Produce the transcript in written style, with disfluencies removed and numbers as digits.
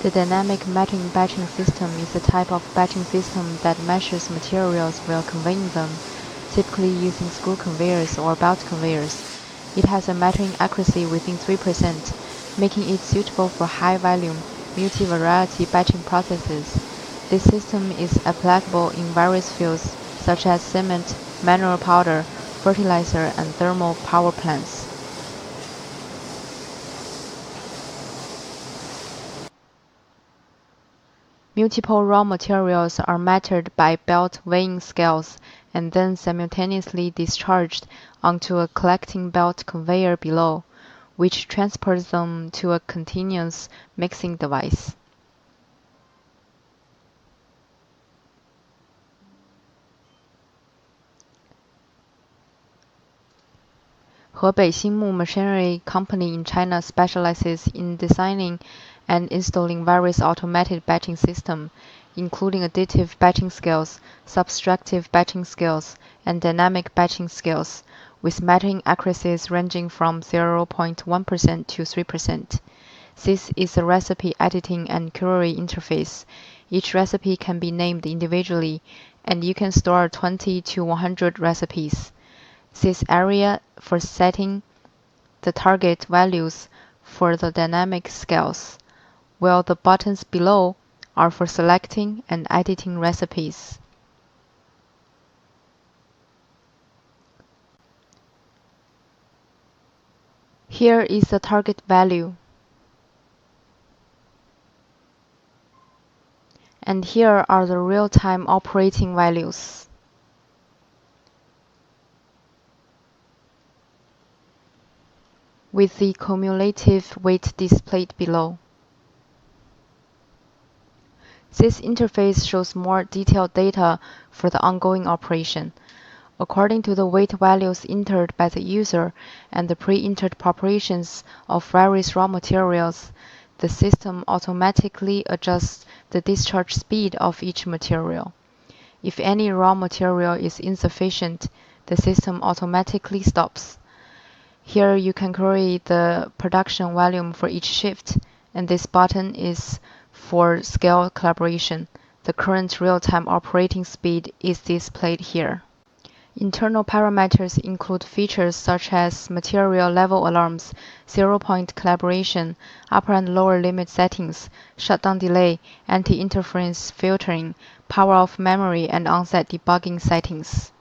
The dynamic metering batching system is a type of batching system that measures materials while conveying them, typically using screw conveyors or belt conveyors. It has a metering accuracy within 3%, making it suitable for high-volume, multi-variety batching processes. This system is applicable in various fields such as cement, mineral powder, fertilizer, and thermal power plants. Multiple raw materials are measured by belt weighing scales and then simultaneously discharged onto a collecting belt conveyor below, which transports them to a continuous mixing device. Hebei Xinmu Machinery Company in China specializes in designing and installing various automated batching systems, including additive batching scales, subtractive batching scales, and dynamic batching scales, with metering accuracies ranging from 0.1% to 3%. This is a recipe editing and query interface. Each recipe can be named individually, and you can store 20 to 100 recipes. This area for setting the target values for the dynamic scales, while the buttons below are for selecting and editing recipes. Here is the target value. And here are the real-time operating values. With the cumulative weight displayed below. This interface shows more detailed data for the ongoing operation. According to the weight values entered by the user and the pre-entered proportions of various raw materials, the system automatically adjusts the discharge speed of each material. If any raw material is insufficient, the system automatically stops. Here you can query the production volume for each shift, and this button is for scale calibration. The current real-time operating speed is displayed here. Internal parameters include features such as material level alarms, zero-point calibration, upper and lower limit settings, shutdown delay, anti-interference filtering, power off memory, and on-site debugging settings.